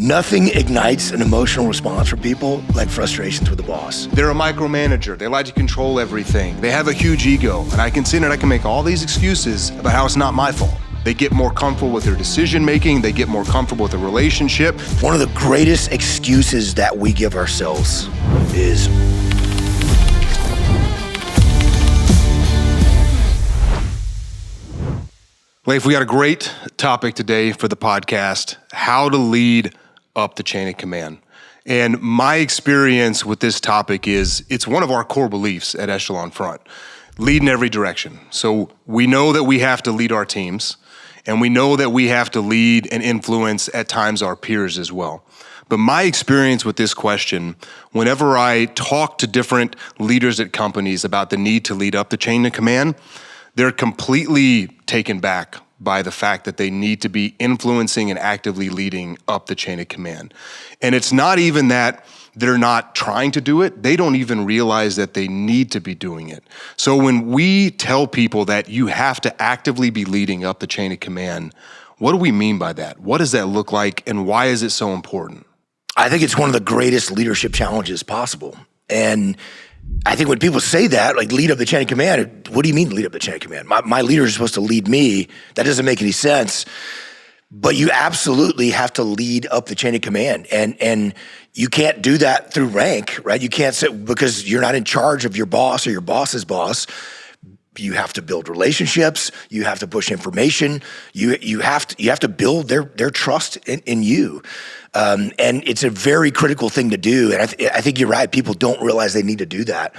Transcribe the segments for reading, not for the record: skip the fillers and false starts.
Nothing ignites an emotional response for people like frustrations with the boss. They're a micromanager. They like to control everything. They have a huge ego, and I can sit and I can make all these excuses about how it's not my fault. They get more comfortable with their decision making. They get more comfortable with the relationship. One of the greatest excuses that we give ourselves is Leif, we got a great topic today for the podcast, how to lead up the chain of command. And my experience with this topic is it's one of our core beliefs at Echelon Front, lead in every direction. So we know that we have to lead our teams, and we know that we have to lead and influence at times our peers as well. But my experience with this question, whenever I talk to different leaders at companies about the need to lead up the chain of command, they're completely taken back by the fact that they need to be influencing and actively leading up the chain of command. And it's not even that they're not trying to do it, they don't even realize that they need to be doing it. So when we tell people that you have to actively be leading up the chain of command, what do we mean by that? What does that look like, and why is it so important? I think it's one of the greatest leadership challenges possible. And I think when people say that, like lead up the chain of command, what do you mean lead up the chain of command? My leader is supposed to lead me. That doesn't make any sense. But you absolutely have to lead up the chain of command. And you can't do that through rank, right? You can't sit because you're not in charge of your boss or your boss's boss. You have to build relationships. You have to push information. You have to build their trust in you. And it's a very critical thing to do. And I think you're right. People don't realize they need to do that.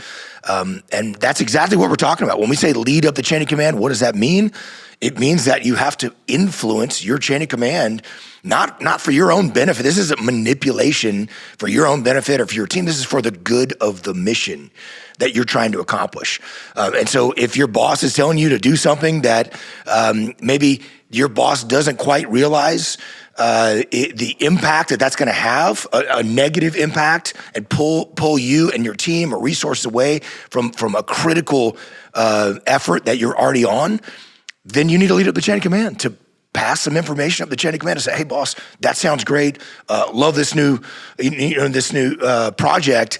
And that's exactly what we're talking about. When we say lead up the chain of command, what does that mean? It means that you have to influence your chain of command, not for your own benefit. This isn't manipulation for your own benefit or for your team. This is for the good of the mission that you're trying to accomplish. And so if your boss is telling you to do something that maybe your boss doesn't quite realize the impact that that's going to have, a negative impact, and pull you and your team or resources away from a critical effort that you're already on, then you need to lead up the chain of command to pass some information up the chain of command and say, hey, boss, that sounds great. Love this new project.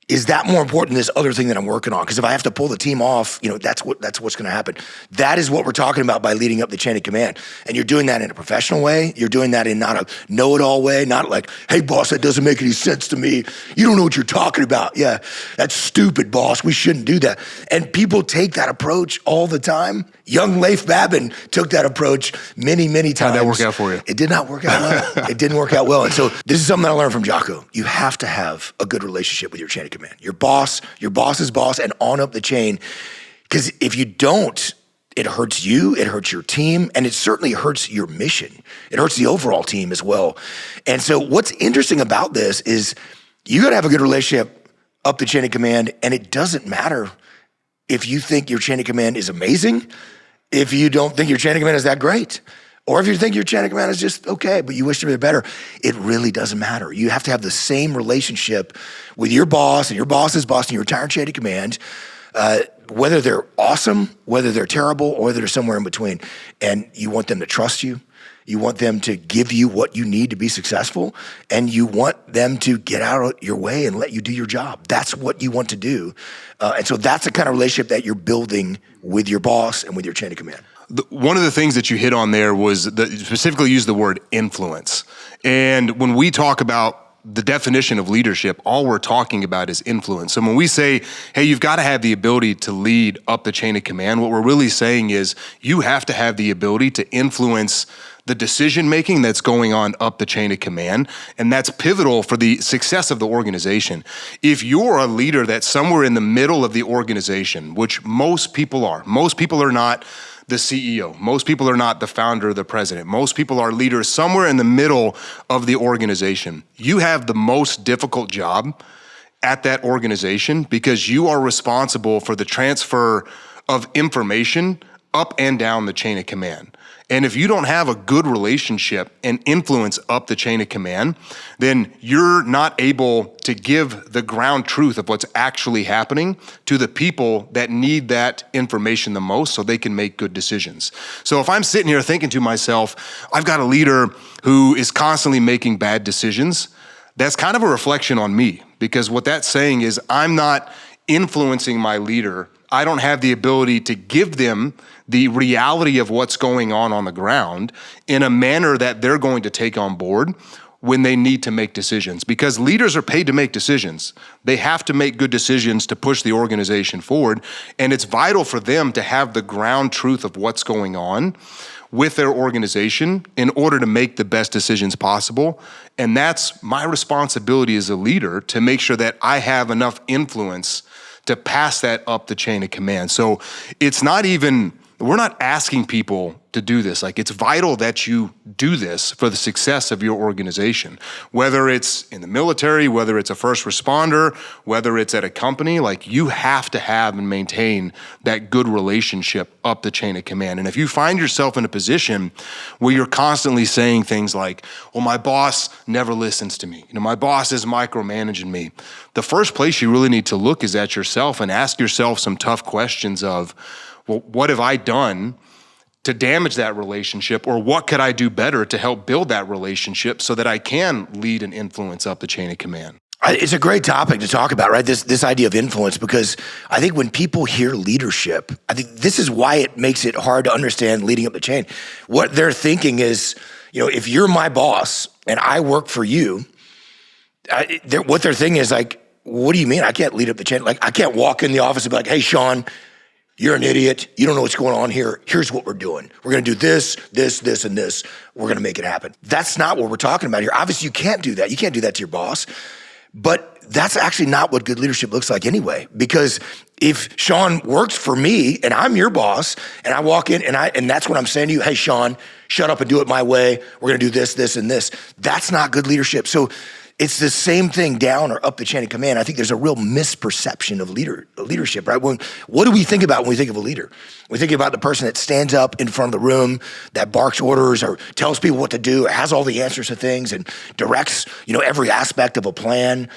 Is that more important than this other thing that I'm working on? Because if I have to pull the team off, that's what's going to happen. That is what we're talking about by leading up the chain of command. And you're doing that in a professional way. You're doing that in not a know-it-all way, not like, hey, boss, that doesn't make any sense to me. You don't know what you're talking about. Yeah, that's stupid, boss. We shouldn't do that. And people take that approach all the time. Young Leif Babin took that approach many, many times. How'd that work out for you? It did not work out well. It didn't work out well. And so this is something that I learned from Jocko. You have to have a good relationship with your chain of command. Your boss, your boss's boss, and on up the chain. Because if you don't, it hurts you, it hurts your team, and it certainly hurts your mission. It hurts the overall team as well. And so what's interesting about this is you got to have a good relationship up the chain of command, and it doesn't matter if you think your chain of command is amazing, if you don't think your chain of command is that great, or if you think your chain of command is just okay, but you wish to be better. It really doesn't matter. You have to have the same relationship with your boss and your boss's boss and your entire chain of command, whether they're awesome, whether they're terrible, or whether they're somewhere in between. And you want them to trust you. You want them to give you what you need to be successful, and you want them to get out of your way and let you do your job. That's what you want to do. And so that's the kind of relationship that you're building with your boss and with your chain of command. One of the things that you hit on there was specifically use the word influence. And when we talk about the definition of leadership, all we're talking about is influence. So when we say, hey, you've got to have the ability to lead up the chain of command, what we're really saying is you have to have the ability to influence the decision-making that's going on up the chain of command, and that's pivotal for the success of the organization. If you're a leader that's somewhere in the middle of the organization, which most people are not the CEO. Most people are not the founder or the president. Most people are leaders somewhere in the middle of the organization. You have the most difficult job at that organization because you are responsible for the transfer of information up and down the chain of command. And if you don't have a good relationship and influence up the chain of command, then you're not able to give the ground truth of what's actually happening to the people that need that information the most so they can make good decisions. So if I'm sitting here thinking to myself, I've got a leader who is constantly making bad decisions, that's kind of a reflection on me, because what that's saying is I'm not influencing my leader. I don't have the ability to give them the reality of what's going on the ground in a manner that they're going to take on board when they need to make decisions, because leaders are paid to make decisions. They have to make good decisions to push the organization forward, and it's vital for them to have the ground truth of what's going on with their organization in order to make the best decisions possible. And that's my responsibility as a leader, to make sure that I have enough influence to pass that up the chain of command. So it's not even, we're not asking people to do this. Like, it's vital that you do this for the success of your organization. Whether it's in the military, whether it's a first responder, whether it's at a company, like, you have to have and maintain that good relationship up the chain of command. And if you find yourself in a position where you're constantly saying things like, well, my boss never listens to me, my boss is micromanaging me, the first place you really need to look is at yourself and ask yourself some tough questions of, well, what have I done to damage that relationship, or what could I do better to help build that relationship so that I can lead and influence up the chain of command? It's a great topic to talk about, right? This idea of influence, because I think when people hear leadership, I think this is why it makes it hard to understand leading up the chain. What they're thinking is, if you're my boss and I work for you, what they're thinking is like, what do you mean I can't lead up the chain? Like, I can't walk in the office and be like, hey, Sean, you're an idiot. You don't know what's going on here. Here's what we're doing. We're going to do this, and this. We're going to make it happen. That's not what we're talking about here. Obviously, you can't do that. You can't do that to your boss. But that's actually not what good leadership looks like anyway. Because if Sean works for me and I'm your boss, and I walk in and that's what I'm saying to you, hey, Sean, shut up and do it my way. We're going to do this, and this. That's not good leadership. So it's the same thing down or up the chain of command. I think there's a real misperception of leadership, right? What do we think about when we think of a leader? We think about the person that stands up in front of the room, that barks orders or tells people what to do, or has all the answers to things and directs, every aspect of a plan,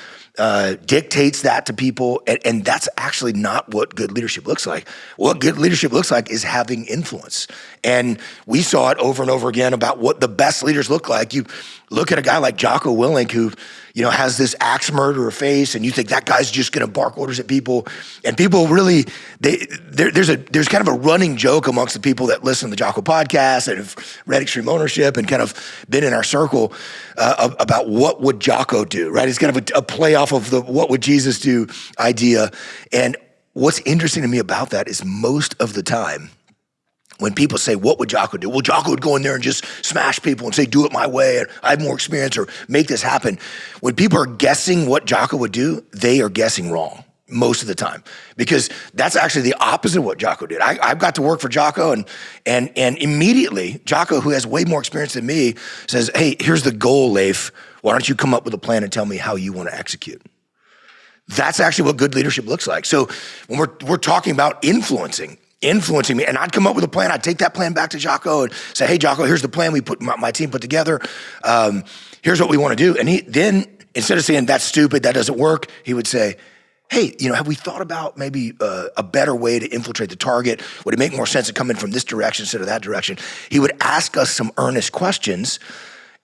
dictates that to people. And that's actually not what good leadership looks like. What good leadership looks like is having influence. And we saw it over and over again about what the best leaders look like. You look at a guy like Jocko Willink, who, has this axe murderer face, and you think that guy's just going to bark orders at people. And people really, there's kind of a running joke amongst the people that listen to the Jocko podcast and have read Extreme Ownership and kind of been in our circle about what would Jocko do, right? It's kind of a play off of the what would Jesus do idea. And what's interesting to me about that is most of the time, when people say, what would Jocko do? Well, Jocko would go in there and just smash people and say, do it my way, and I have more experience, or make this happen. When people are guessing what Jocko would do, they are guessing wrong most of the time, because that's actually the opposite of what Jocko did. I've got to work for Jocko, and immediately Jocko, who has way more experience than me, says, hey, here's the goal, Leif. Why don't you come up with a plan and tell me how you want to execute? That's actually what good leadership looks like. So when we're talking about influencing me, and I'd come up with a plan, I'd take that plan back to Jocko and say, hey, Jocko, here's the plan my team put together. Here's what we want to do. And he then, instead of saying, that's stupid, that doesn't work, he would say, hey, have we thought about maybe a better way to infiltrate the target? Would it make more sense to come in from this direction instead of that direction? He would ask us some earnest questions.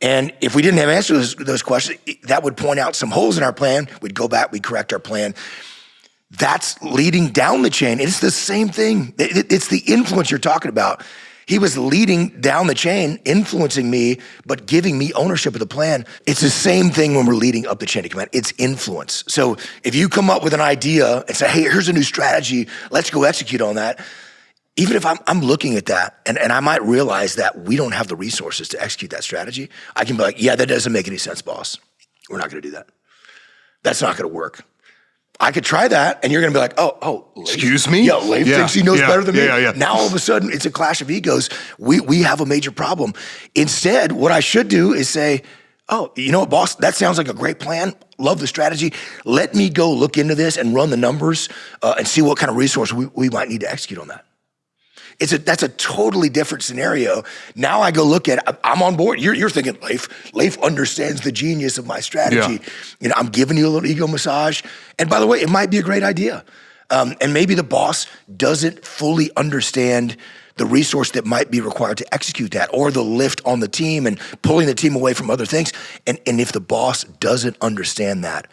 And if we didn't have answers to those questions, that would point out some holes in our plan. We'd go back, we'd correct our plan. That's leading down the chain. It's the same thing. It's the influence you're talking about. He was leading down the chain, influencing me, but giving me ownership of the plan. It's the same thing when we're leading up the chain of command. It's influence. So if you come up with an idea and say, hey, here's a new strategy, let's go execute on that. Even if I'm looking at that and I might realize that we don't have the resources to execute that strategy, I can be like, yeah, that doesn't make any sense, boss. We're not gonna do that. That's not gonna work. I could try that, and you're going to be like, oh, Leif. Excuse me? Yeah, Leif thinks he knows better than me. Yeah. Now, all of a sudden, it's a clash of egos. We have a major problem. Instead, what I should do is say, oh, you know what, boss? That sounds like a great plan. Love the strategy. Let me go look into this and run the numbers and see what kind of resource we might need to execute on that. That's a totally different scenario. Now I go look at, I'm on board. You're thinking, Leif understands the genius of my strategy. Yeah. I'm giving you a little ego massage. And by the way, it might be a great idea. And maybe the boss doesn't fully understand the resource that might be required to execute that, or the lift on the team and pulling the team away from other things. And if the boss doesn't understand that,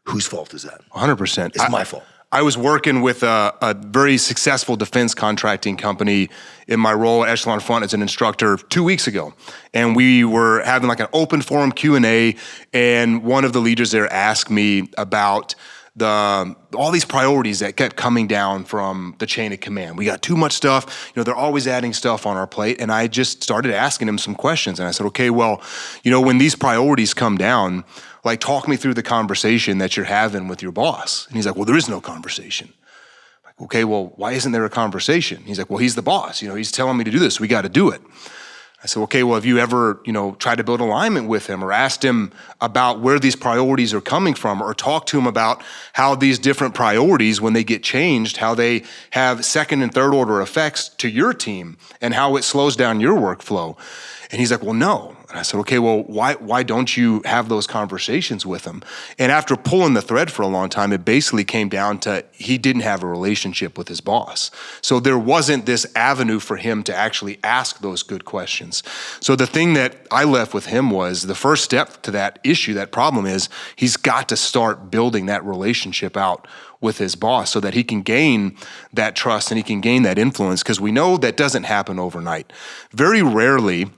whose fault is that? 100%. It's my fault. I was working with a very successful defense contracting company in my role at Echelon Front as an instructor 2 weeks ago. And we were having like an open forum Q&A, and one of the leaders there asked me about all these priorities that kept coming down from the chain of command. We got too much stuff. They're always adding stuff on our plate. And I just started asking him some questions. And I said, okay, well, when these priorities come down, like, talk me through the conversation that you're having with your boss. And he's like, well, there is no conversation. I'm like, okay, well, why isn't there a conversation? He's like, well, he's the boss. He's telling me to do this. We got to do it. I said, okay, well, have you ever, tried to build alignment with him, or asked him about where these priorities are coming from, or talked to him about how these different priorities, when they get changed, how they have second and third order effects to your team and how it slows down your workflow? And he's like, well, no. And I said, okay, well, why don't you have those conversations with him? And after pulling the thread for a long time, it basically came down to he didn't have a relationship with his boss. So there wasn't this avenue for him to actually ask those good questions. So the thing that I left with him was the first step to that issue, that problem, is he's got to start building that relationship out with his boss so that he can gain that trust and he can gain that influence, because we know that doesn't happen overnight. Very rarely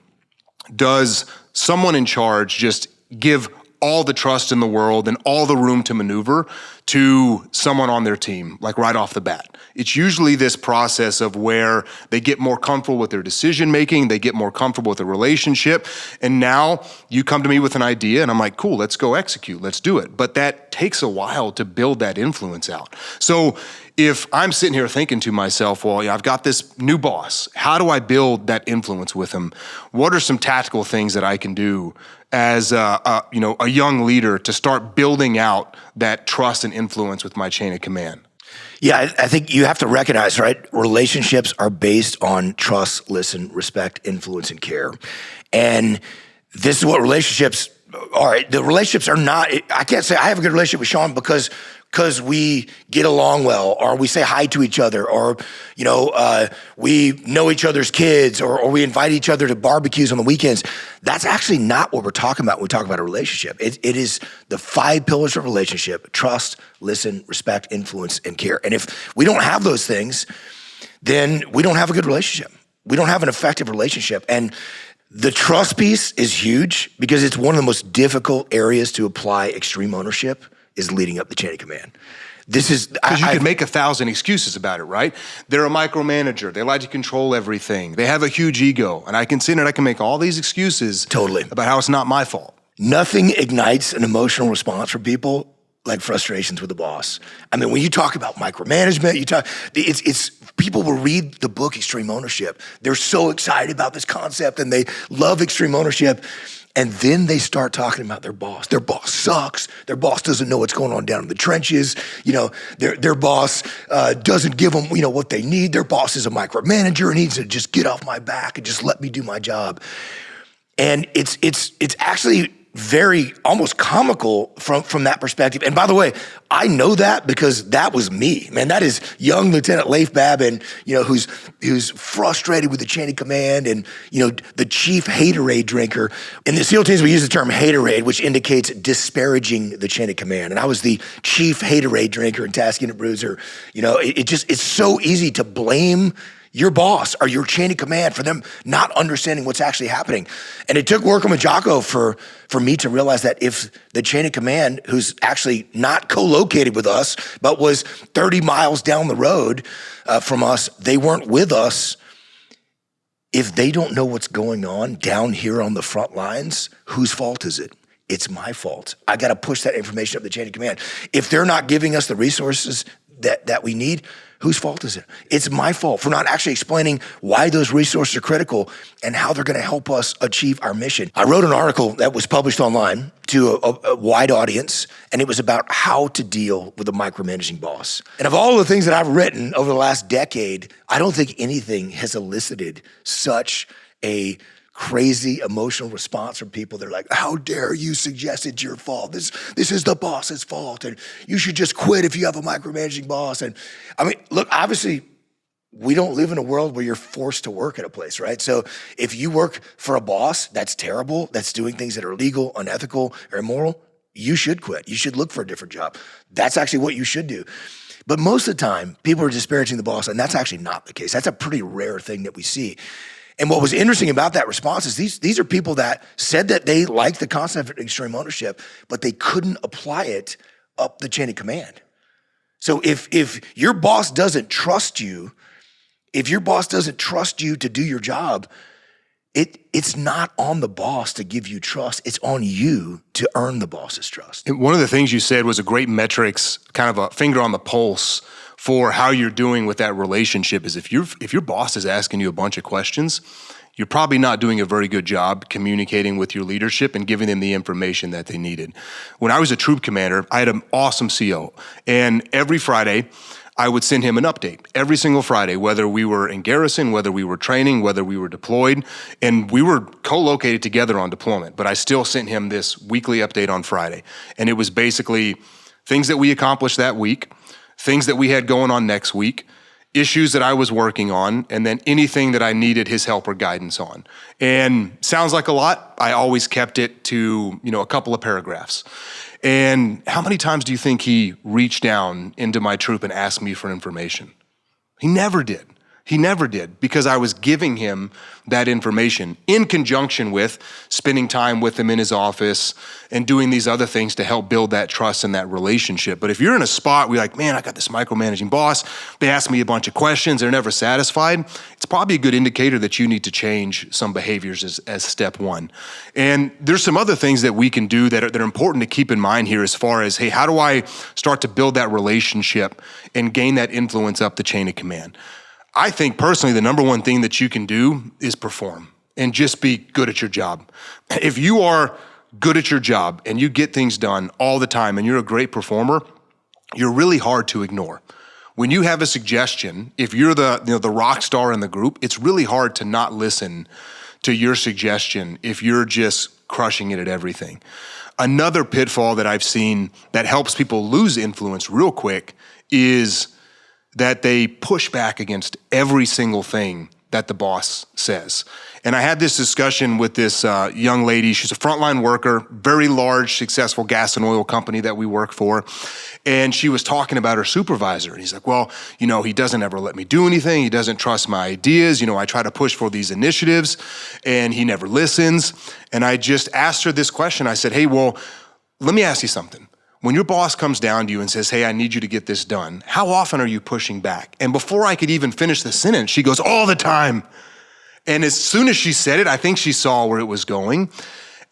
does someone in charge just give all the trust in the world and all the room to maneuver to someone on their team, like right off the bat. It's usually this process of where they get more comfortable with their decision making, they get more comfortable with the relationship, and now you come to me with an idea and I'm like, cool, let's go execute, let's do it. But that takes a while to build that influence out. So if I'm sitting here thinking to myself, well, I've got this new boss, how do I build that influence with him? What are some tactical things that I can do as a young leader to start building out that trust and influence with my chain of command? Yeah, I think you have to recognize, right? Relationships are based on trust, listen, respect, influence, and care. And this is what relationships are. The relationships are not, I can't say I have a good relationship with Sean because we get along well, or we say hi to each other, or we know each other's kids, or we invite each other to barbecues on the weekends. That's actually not what we're talking about when we talk about a relationship. It is the 5 pillars of relationship: trust, listen, respect, influence, and care. And if we don't have those things, then we don't have a good relationship. We don't have an effective relationship. And the trust piece is huge because it's one of the most difficult areas to apply extreme ownership, is leading up the chain of command. This is because you could make 1,000 excuses about it, right? They're a micromanager. They like to control everything. They have a huge ego, and I can sit and I can make all these excuses about how it's not my fault. Nothing ignites an emotional response for people like frustrations with the boss. I mean, when you talk about micromanagement, it's people will read the book Extreme Ownership. They're so excited about this concept and they love extreme ownership. And then they start talking about their boss. Their boss sucks. Their boss doesn't know what's going on down in the trenches. Their boss doesn't give them, what they need. Their boss is a micromanager and needs to just get off my back and just let me do my job. And it's actually very almost comical from that perspective. And by the way, I know that because that was me, man. That is young Lieutenant Leif Babin, who's frustrated with the chain of command and, the chief haterade drinker. In the SEAL teams, we use the term haterade, which indicates disparaging the chain of command. And I was the chief haterade drinker in Task Unit Bruiser. It's so easy to blame your boss or your chain of command for them not understanding what's actually happening. And it took working with Jocko for me to realize that if the chain of command, who's actually not co-located with us, but was 30 miles down the road from us, they weren't with us. If they don't know what's going on down here on the front lines, whose fault is it? It's my fault. I got to push that information up the chain of command. If they're not giving us the resources that we need, whose fault is it? It's my fault for not actually explaining why those resources are critical and how they're going to help us achieve our mission. I wrote an article that was published online to a wide audience, and it was about how to deal with a micromanaging boss. And of all the things that I've written over the last decade, I don't think anything has elicited such a crazy emotional response from people. They're like, how dare you suggest it's your fault? This is the boss's fault, and you should just quit if you have a micromanaging boss. And I mean, look, obviously, we don't live in a world where you're forced to work at a place, right? So if you work for a boss that's terrible, that's doing things that are illegal, unethical, or immoral, you should quit. You should look for a different job. That's actually what you should do. But most of the time, people are disparaging the boss, and that's actually not the case. That's a pretty rare thing that we see. And what was interesting about that response is these are people that said that they liked the concept of extreme ownership, but they couldn't apply it up the chain of command. So if your boss doesn't trust you, if your boss doesn't trust you to do your job, it's not on the boss to give you trust. It's on you to earn the boss's trust. And one of the things you said was a great metrics, kind of a finger on the pulse for how you're doing with that relationship is if your boss is asking you a bunch of questions, you're probably not doing a very good job communicating with your leadership and giving them the information that they needed. When I was a troop commander, I had an awesome CO, and every Friday, I would send him an update every single Friday, whether we were in garrison, whether we were training, whether we were deployed, and we were co-located together on deployment, but I still sent him this weekly update on Friday. And it was basically things that we accomplished that week, things that we had going on next week, issues that I was working on, and then anything that I needed his help or guidance on. And sounds like a lot. I always kept it to, a couple of paragraphs. And how many times do you think he reached down into my troop and asked me for information? He never did. He never did, because I was giving him that information in conjunction with spending time with him in his office and doing these other things to help build that trust and that relationship. But if you're in a spot where you're like, man, I got this micromanaging boss, they ask me a bunch of questions, they're never satisfied, it's probably a good indicator that you need to change some behaviors as step one. And there's some other things that we can do that are important to keep in mind here as far as, hey, how do I start to build that relationship and gain that influence up the chain of command? I think personally, the number one thing that you can do is perform and just be good at your job. If you are good at your job and you get things done all the time and you're a great performer, you're really hard to ignore. When you have a suggestion, if you're the rock star in the group, it's really hard to not listen to your suggestion if you're just crushing it at everything. Another pitfall that I've seen that helps people lose influence real quick is that they push back against every single thing that the boss says. And I had this discussion with this young lady. She's a frontline worker, very large, successful gas and oil company that we work for. And she was talking about her supervisor. And he's like, well, he doesn't ever let me do anything. He doesn't trust my ideas. I try to push for these initiatives and he never listens. And I just asked her this question. I said, hey, well, let me ask you something. When your boss comes down to you and says, hey, I need you to get this done, how often are you pushing back? And before I could even finish the sentence, she goes, all the time. And as soon as she said it, I think she saw where it was going.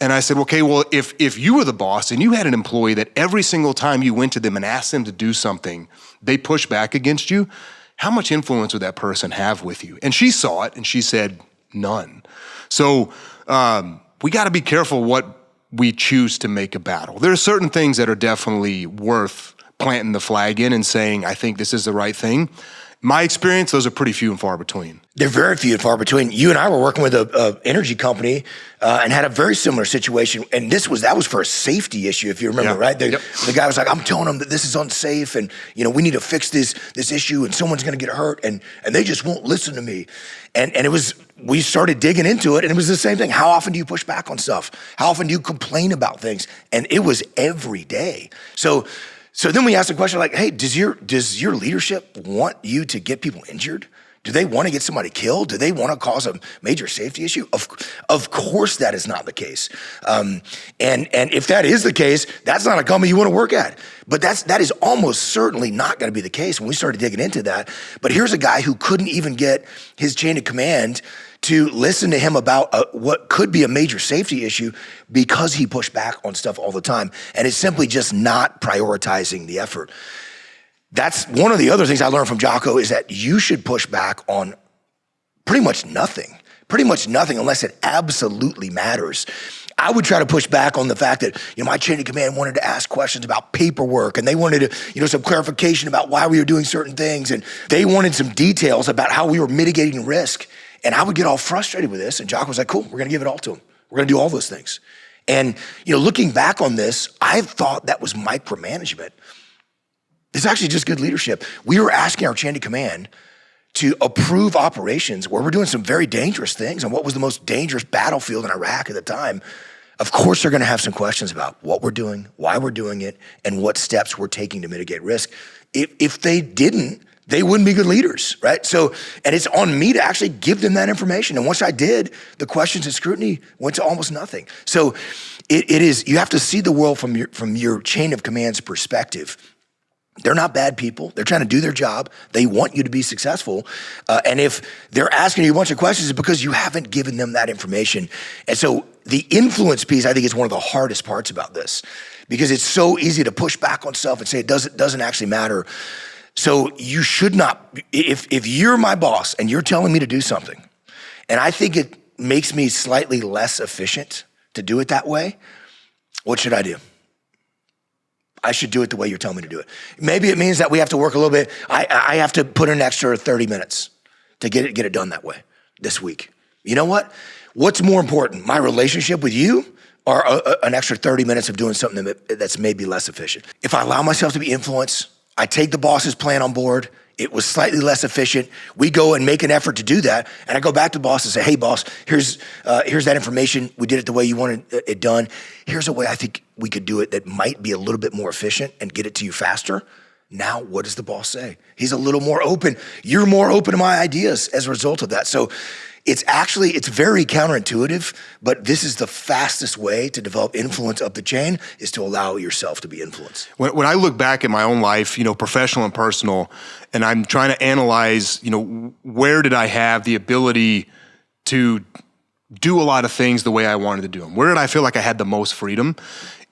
And I said, okay, well, if you were the boss and you had an employee that every single time you went to them and asked them to do something, they push back against you, how much influence would that person have with you? And she saw it and she said, none. So we got to be careful what we choose to make a battle. There are certain things that are definitely worth planting the flag in and saying, I think this is the right thing. My experience, those are pretty few and far between. They're very few and far between. You and I were working with a energy company and had a very similar situation. And that was for a safety issue, if you remember, right? The guy was like, I'm telling them that this is unsafe and we need to fix this issue and someone's gonna get hurt and they just won't listen to me. And we started digging into it and it was the same thing. How often do you push back on stuff? How often do you complain about things? And it was every day. So then we asked the question like, hey, does your leadership want you to get people injured? Do they want to get somebody killed? Do they want to cause a major safety issue? Of course that is not the case. And if that is the case, that's not a company you want to work at. But that is almost certainly not going to be the case when we started digging into that. But here's a guy who couldn't even get his chain of command to listen to him about what could be a major safety issue because he pushed back on stuff all the time. And it's simply just not prioritizing the effort. That's one of the other things I learned from Jocko is that you should push back on pretty much nothing unless it absolutely matters. I would try to push back on the fact that, my chain of command wanted to ask questions about paperwork, and they wanted to, some clarification about why we were doing certain things. And they wanted some details about how we were mitigating risk. And I would get all frustrated with this. And Jock was like, cool, we're going to give it all to him. We're going to do all those things. And, looking back on this, I thought that was micromanagement. It's actually just good leadership. We were asking our chain of command to approve operations where we're doing some very dangerous things on what was the most dangerous battlefield in Iraq at the time. Of course, they're going to have some questions about what we're doing, why we're doing it, and what steps we're taking to mitigate risk. If they didn't, they wouldn't be good leaders, right? So, and it's on me to actually give them that information. And once I did, the questions and scrutiny went to almost nothing. So it is, you have to see the world from your chain of command's perspective. They're not bad people. They're trying to do their job. They want you to be successful. And if they're asking you a bunch of questions, it's because you haven't given them that information. And so the influence piece, I think, is one of the hardest parts about this, because it's so easy to push back on stuff and say it doesn't actually matter. So you should not, if you're my boss and you're telling me to do something, and I think it makes me slightly less efficient to do it that way, what should I do? I should do it the way you're telling me to do it. Maybe it means that we have to work a little bit. I have to put in an extra 30 minutes to get it done that way this week. You know what? What's more important, my relationship with you or an extra 30 minutes of doing something that's maybe less efficient? If I allow myself to be influenced, I take the boss's plan on board, it was slightly less efficient, we go and make an effort to do that, and I go back to the boss and say, hey boss, here's that information, we did it the way you wanted it done. Here's a way I think we could do it that might be a little bit more efficient and get it to you faster. Now, what does the boss say? He's a little more open. You're more open to my ideas as a result of that. So it's very counterintuitive, but this is the fastest way to develop influence up the chain, is to allow yourself to be influenced. When I look back at my own life, professional and personal, and I'm trying to analyze, where did I have the ability to do a lot of things the way I wanted to do them? Where did I feel like I had the most freedom?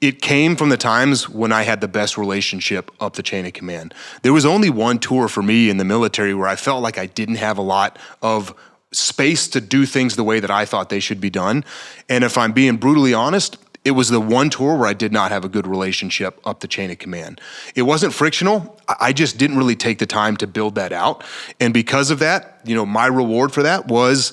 It came from the times when I had the best relationship up the chain of command. There was only one tour for me in the military where I felt like I didn't have a lot of space to do things the way that I thought they should be done. And if I'm being brutally honest, it was the one tour where I did not have a good relationship up the chain of command. It wasn't frictional. I just didn't really take the time to build that out. And because of that, my reward for that was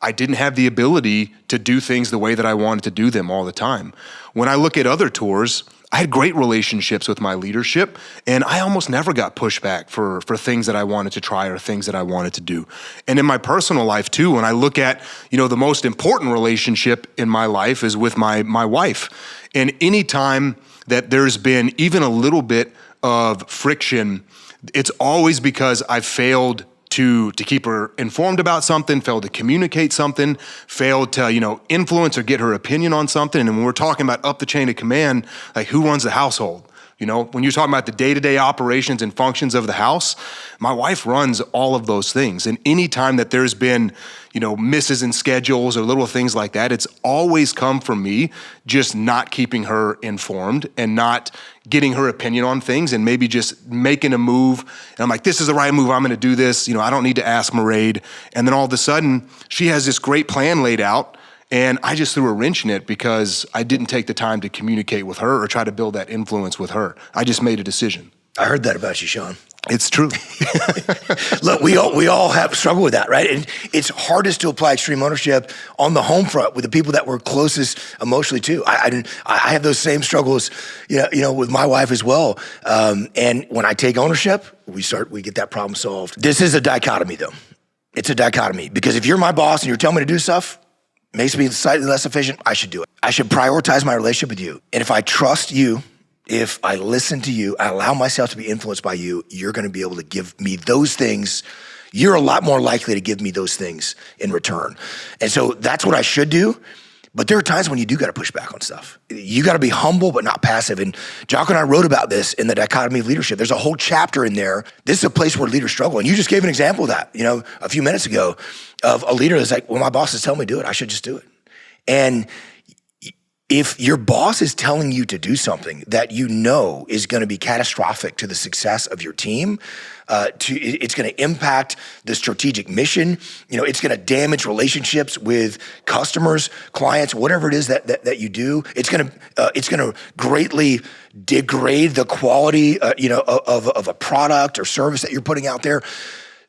I didn't have the ability to do things the way that I wanted to do them all the time. When I look at other tours, I had great relationships with my leadership, and I almost never got pushback for things that I wanted to try or things that I wanted to do. And in my personal life too, when I look at, the most important relationship in my life is with my wife. And any time that there's been even a little bit of friction, it's always because I've failed to keep her informed about something, failed to communicate something, failed to, influence or get her opinion on something. And when we're talking about up the chain of command, like who runs the household? When you're talking about the day-to-day operations and functions of the house, my wife runs all of those things. And any time that there's been, misses in schedules or little things like that, it's always come from me just not keeping her informed and not getting her opinion on things and maybe just making a move. And I'm like, this is the right move. I'm going to do this. I don't need to ask Mairead. And then all of a sudden she has this great plan laid out, and I just threw a wrench in it because I didn't take the time to communicate with her or try to build that influence with her. I just made a decision. I heard that about you, Sean. It's true. Look, we all have struggled with that, right? And it's hardest to apply extreme ownership on the home front with the people that we're closest emotionally to. I have those same struggles, with my wife as well. And when I take ownership, we get that problem solved. This is a dichotomy, though. It's a dichotomy, because if you're my boss and you're telling me to do stuff, makes me slightly less efficient, I should do it. I should prioritize my relationship with you. And if I trust you, if I listen to you, I allow myself to be influenced by you, you're going to be able to give me those things. You're a lot more likely to give me those things in return. And so that's what I should do. But there are times when you do got to push back on stuff. You got to be humble, but not passive. And Jock and I wrote about this in the dichotomy of leadership. There's a whole chapter in there. This is a place where leaders struggle. And you just gave an example of that, a few minutes ago, of a leader that's like, well, my boss is telling me to do it. I should just do it. And If your boss is telling you to do something that you know is going to be catastrophic to the success of your team, it's going to impact the strategic mission. It's going to damage relationships with customers, clients, whatever it is that you do. It's going to greatly degrade the quality, of a product or service that you're putting out there.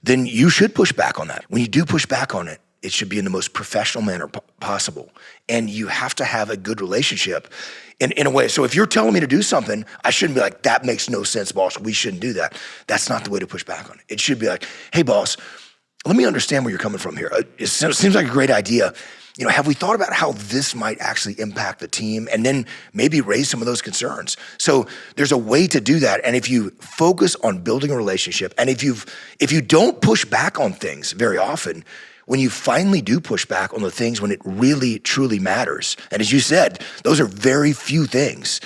Then you should push back on that. When you do push back on it, it should be in the most professional manner possible. And you have to have a good relationship in a way. So if you're telling me to do something, I shouldn't be like, that makes no sense, boss. We shouldn't do that. That's not the way to push back on it. It should be like, hey, boss, let me understand where you're coming from here. It seems like a great idea. Have we thought about how this might actually impact the team, and then maybe raise some of those concerns? So there's a way to do that. And if you focus on building a relationship, and if you don't push back on things very often, when you finally do push back on the things when it really, truly matters, and as you said, those are very few things.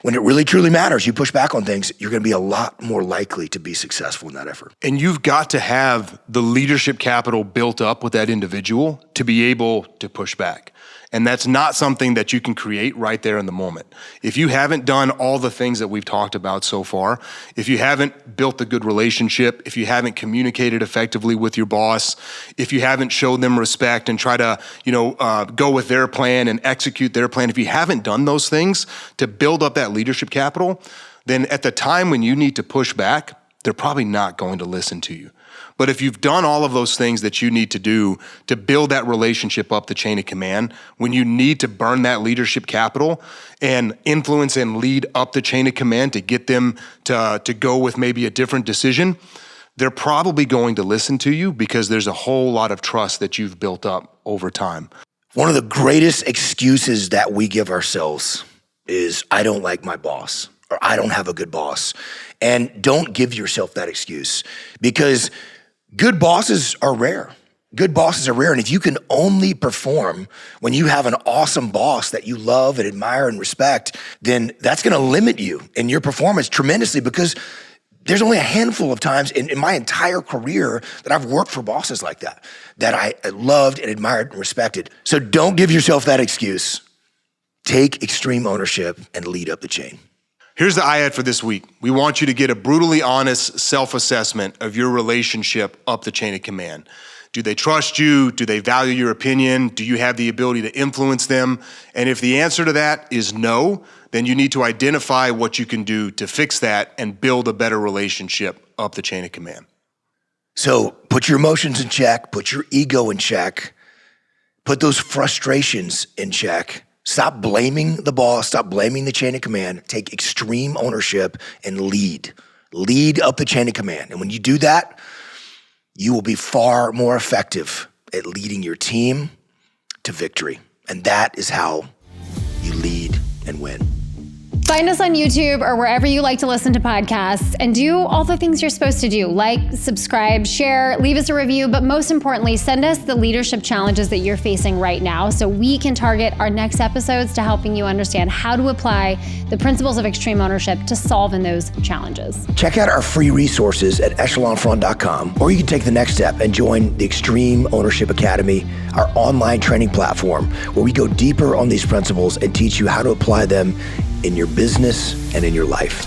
When it really, truly matters, you push back on things, you're going to be a lot more likely to be successful in that effort. And you've got to have the leadership capital built up with that individual to be able to push back. And that's not something that you can create right there in the moment. If you haven't done all the things that we've talked about so far, if you haven't built a good relationship, if you haven't communicated effectively with your boss, if you haven't showed them respect and try to, go with their plan and execute their plan, if you haven't done those things to build up that leadership capital, then at the time when you need to push back, they're probably not going to listen to you. But if you've done all of those things that you need to do to build that relationship up the chain of command, when you need to burn that leadership capital and influence and lead up the chain of command to get them to go with maybe a different decision, they're probably going to listen to you because there's a whole lot of trust that you've built up over time. One of the greatest excuses that we give ourselves is, I don't like my boss, or I don't have a good boss. And don't give yourself that excuse, because good bosses are rare. Good bosses are rare. And if you can only perform when you have an awesome boss that you love and admire and respect, then that's going to limit you in your performance tremendously, because there's only a handful of times in my entire career that I've worked for bosses like that I loved and admired and respected. So don't give yourself that excuse. Take extreme ownership and lead up the chain. Here's the IAD for this week. We want you to get a brutally honest self-assessment of your relationship up the chain of command. Do they trust you? Do they value your opinion? Do you have the ability to influence them? And if the answer to that is no, then you need to identify what you can do to fix that and build a better relationship up the chain of command. So put your emotions in check, put your ego in check, put those frustrations in check. Stop blaming the boss, stop blaming the chain of command, take extreme ownership and lead up the chain of command. And when you do that, you will be far more effective at leading your team to victory. And that is how you lead and win. Find us on YouTube or wherever you like to listen to podcasts, and do all the things you're supposed to do. Like, subscribe, share, leave us a review, but most importantly, send us the leadership challenges that you're facing right now so we can target our next episodes to helping you understand how to apply the principles of extreme ownership to solving those challenges. Check out our free resources at echelonfront.com, or you can take the next step and join the Extreme Ownership Academy, our online training platform, where we go deeper on these principles and teach you how to apply them in your business and in your life.